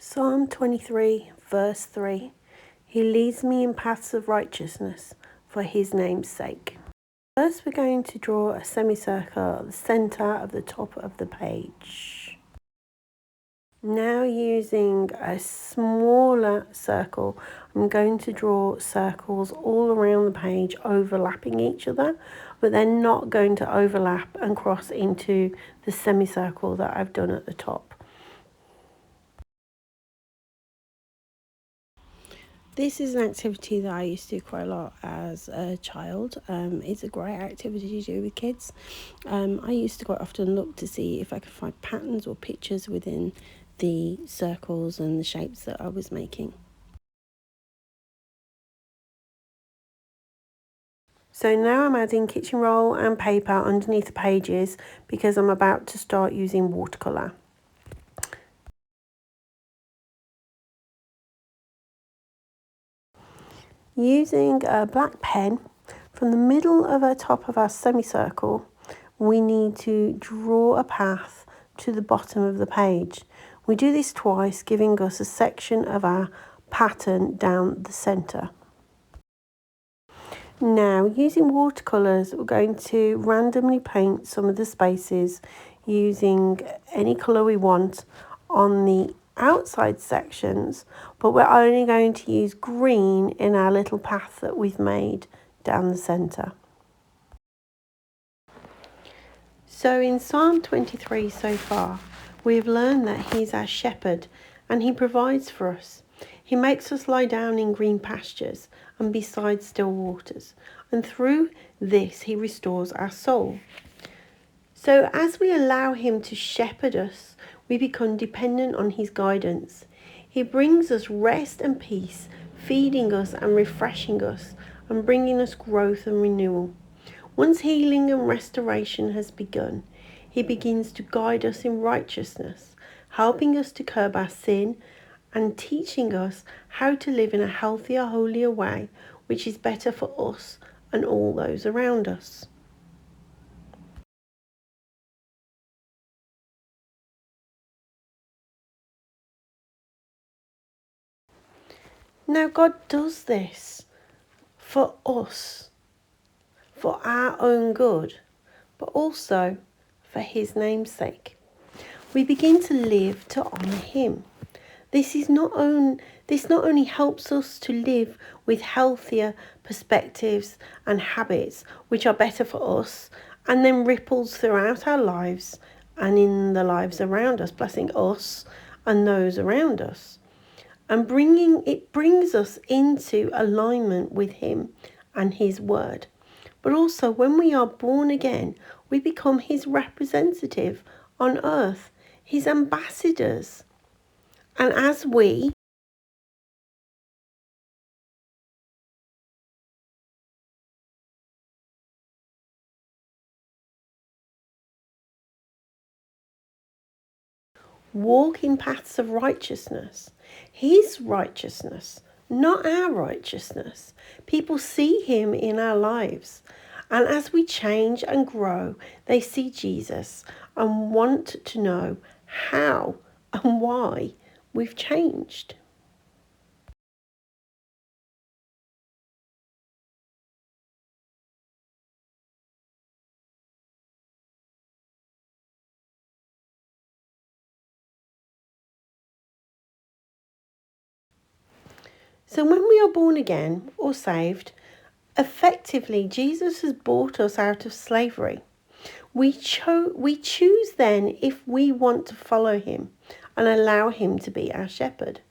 Psalm 23, verse 3. He leads me in paths of righteousness for his name's sake. First, we're going to draw a semicircle at the centre of the top of the page. Now, using a smaller circle, I'm going to draw circles all around the page overlapping each other, but they're not going to overlap and cross into the semicircle that I've done at the top. This is an activity that I used to do quite a lot as a child. It's a great activity to do with kids. I used to quite often look to see if I could find patterns or pictures within the circles and the shapes that I was making. So now I'm adding kitchen roll and paper underneath the pages because I'm about to start using watercolour. Using a black pen, from the middle of the top of our semicircle, we need to draw a path to the bottom of the page. We do this twice, giving us a section of our pattern down the centre. Now, using watercolours, we're going to randomly paint some of the spaces using any colour we want on the outside sections, but we're only going to use green in our little path that we've made down the centre. So in Psalm 23 so far, we have learned that he's our shepherd and he provides for us. He makes us lie down in green pastures and beside still waters, and through this he restores our soul. So as we allow him to shepherd us, we become dependent on his guidance. He brings us rest and peace, feeding us and refreshing us, and bringing us growth and renewal. Once healing and restoration has begun, he begins to guide us in righteousness, helping us to curb our sin and teaching us how to live in a healthier, holier way, which is better for us and all those around us. Now, God does this for us, for our own good, but also for his name's sake. We begin to live to honour him. This not only helps us to live with healthier perspectives and habits which are better for us, and then ripples throughout our lives and in the lives around us, blessing us and those around us. And brings us into alignment with him and his word. But also when we are born again, we become his representative on earth, his ambassadors. And as we walk in paths of righteousness, his righteousness, not our righteousness, people see him in our lives. And as we change and grow, they see Jesus and want to know how and why we've changed. So when we are born again or saved, effectively Jesus has bought us out of slavery. We choose then if we want to follow him and allow him to be our shepherd.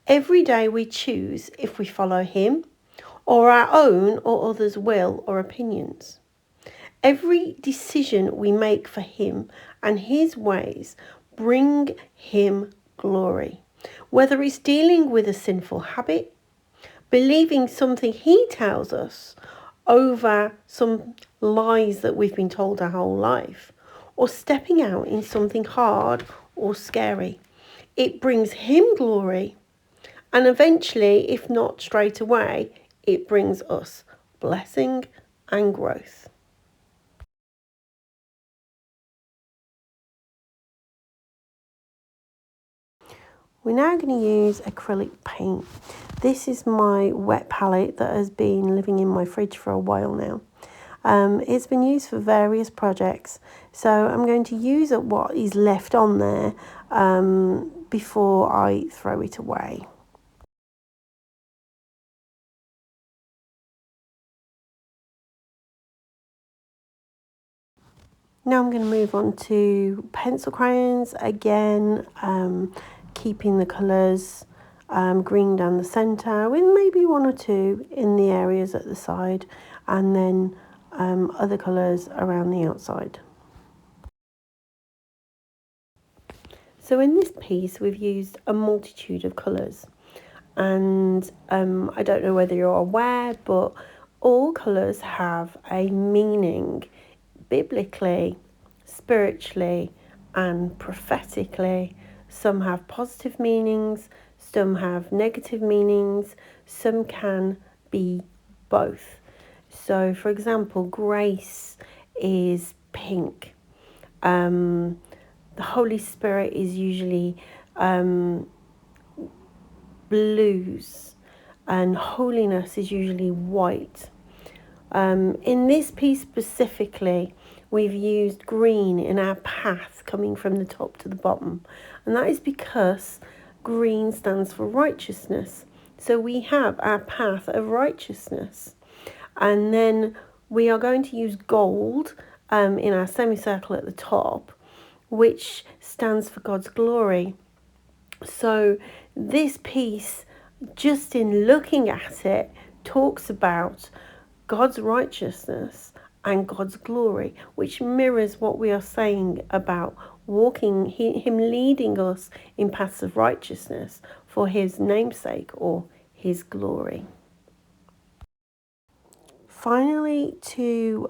Every day we choose if we follow him or our own or others' will or opinions. Every decision we make for him and his ways bring him glory. Whether it's dealing with a sinful habit, believing something he tells us over some lies that we've been told our whole life, or stepping out in something hard or scary. It brings him glory, and eventually, if not straight away, it brings us blessing and growth. We're now going to use acrylic paint. This is my wet palette that has been living in my fridge for a while now. It's been used for various projects, so I'm going to use up what is left on there before I throw it away. Now I'm going to move on to pencil crayons again, keeping the colours green down the centre with maybe one or two in the areas at the side, and then other colours around the outside. So in this piece we've used a multitude of colours, and I don't know whether you're aware, but all colours have a meaning biblically, spiritually and prophetically. Some have positive meanings, some have negative meanings, some can be both. So for example, grace is pink. The Holy Spirit is usually blues, and holiness is usually white. In this piece specifically, we've used green in our path coming from the top to the bottom, and that is because green stands for righteousness. So we have our path of righteousness, and then we are going to use gold in our semicircle at the top, which stands for God's glory. So this piece, just in looking at it, talks about God's righteousness and God's glory, which mirrors what we are saying about walking, him leading us in paths of righteousness for his namesake or his glory. Finally, to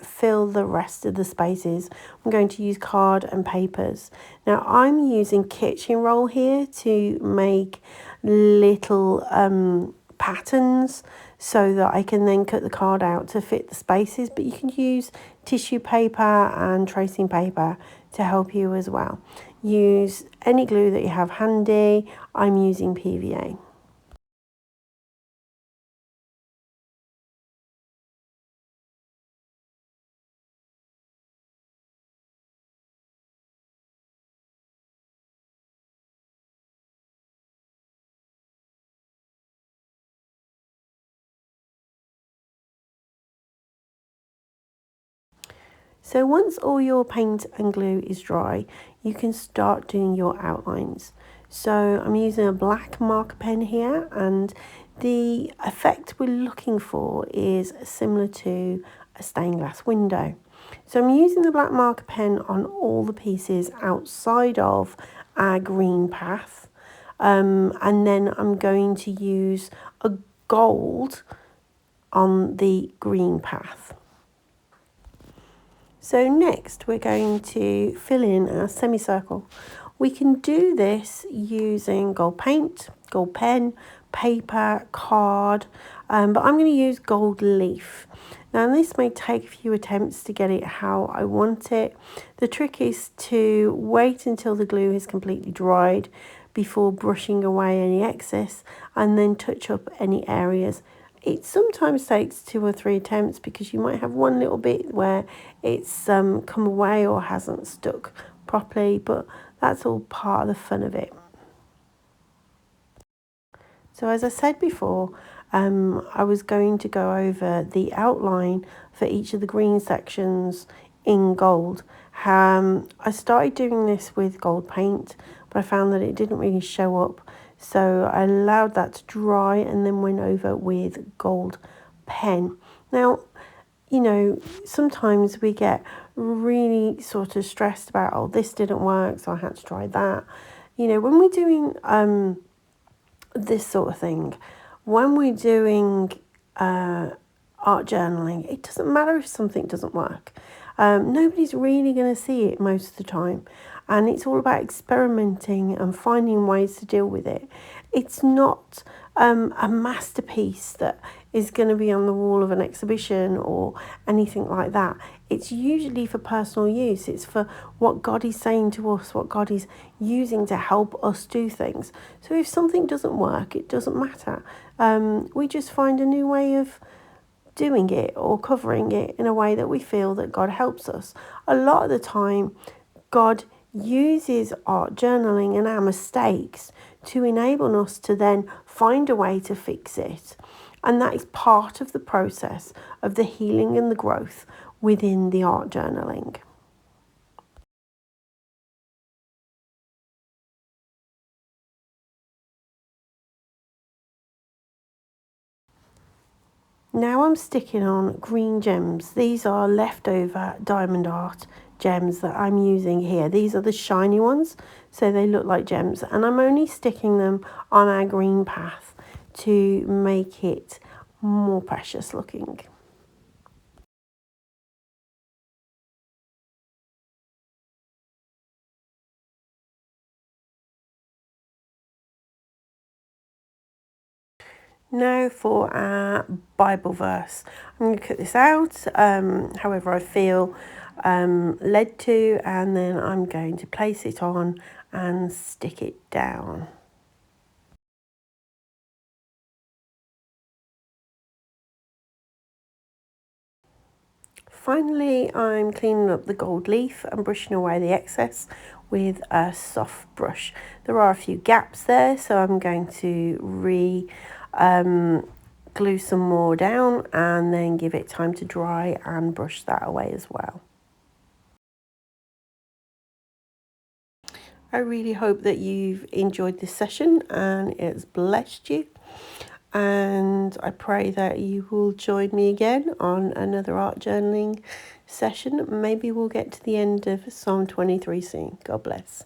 fill the rest of the spaces, I'm going to use card and papers. Now I'm using kitchen roll here to make little patterns so that I can then cut the card out to fit the spaces, but you can use tissue paper and tracing paper to help you as well. Use any glue that you have handy. I'm using PVA. So once all your paint and glue is dry, you can start doing your outlines. So I'm using a black marker pen here, and the effect we're looking for is similar to a stained glass window. So I'm using the black marker pen on all the pieces outside of our green path, and then I'm going to use a gold on the green path. So next we're going to fill in our semicircle. We can do this using gold paint, gold pen, paper, card, but I'm going to use gold leaf. Now this may take a few attempts to get it how I want it. The trick is to wait until the glue is completely dried before brushing away any excess, and then touch up any areas. It sometimes takes 2 or 3 attempts because you might have one little bit where it's come away or hasn't stuck properly, but that's all part of the fun of it. So as I said before, I was going to go over the outline for each of the green sections in gold. I started doing this with gold paint, but I found that it didn't really show up. So I allowed that to dry and then went over with gold pen. Now, you know, sometimes we get really sort of stressed about, oh, this didn't work, so I had to try that. You know, when we're doing this sort of thing, when we're doing art journaling, it doesn't matter if something doesn't work. Nobody's really going to see it most of the time. And it's all about experimenting and finding ways to deal with it. It's not a masterpiece that is going to be on the wall of an exhibition or anything like that. It's usually for personal use. It's for what God is saying to us, what God is using to help us do things. So if something doesn't work, it doesn't matter. We just find a new way of doing it or covering it in a way that we feel that God helps us. A lot of the time, God uses art journaling and our mistakes to enable us to then find a way to fix it. And that is part of the process of the healing and the growth within the art journaling. Now I'm sticking on green gems. These are leftover diamond art gems that I'm using here. These are the shiny ones, so they look like gems. And I'm only sticking them on our green path to make it more precious looking. Now for our Bible verse. I'm going to cut this out however I feel led to, and then I'm going to place it on and stick it down. Finally, I'm cleaning up the gold leaf and brushing away the excess with a soft brush. There are a few gaps there, so I'm going to glue some more down and then give it time to dry and brush that away as well. I really hope that you've enjoyed this session and it's blessed you. And I pray that you will join me again on another art journaling session. Maybe we'll get to the end of Psalm 23 soon. God bless.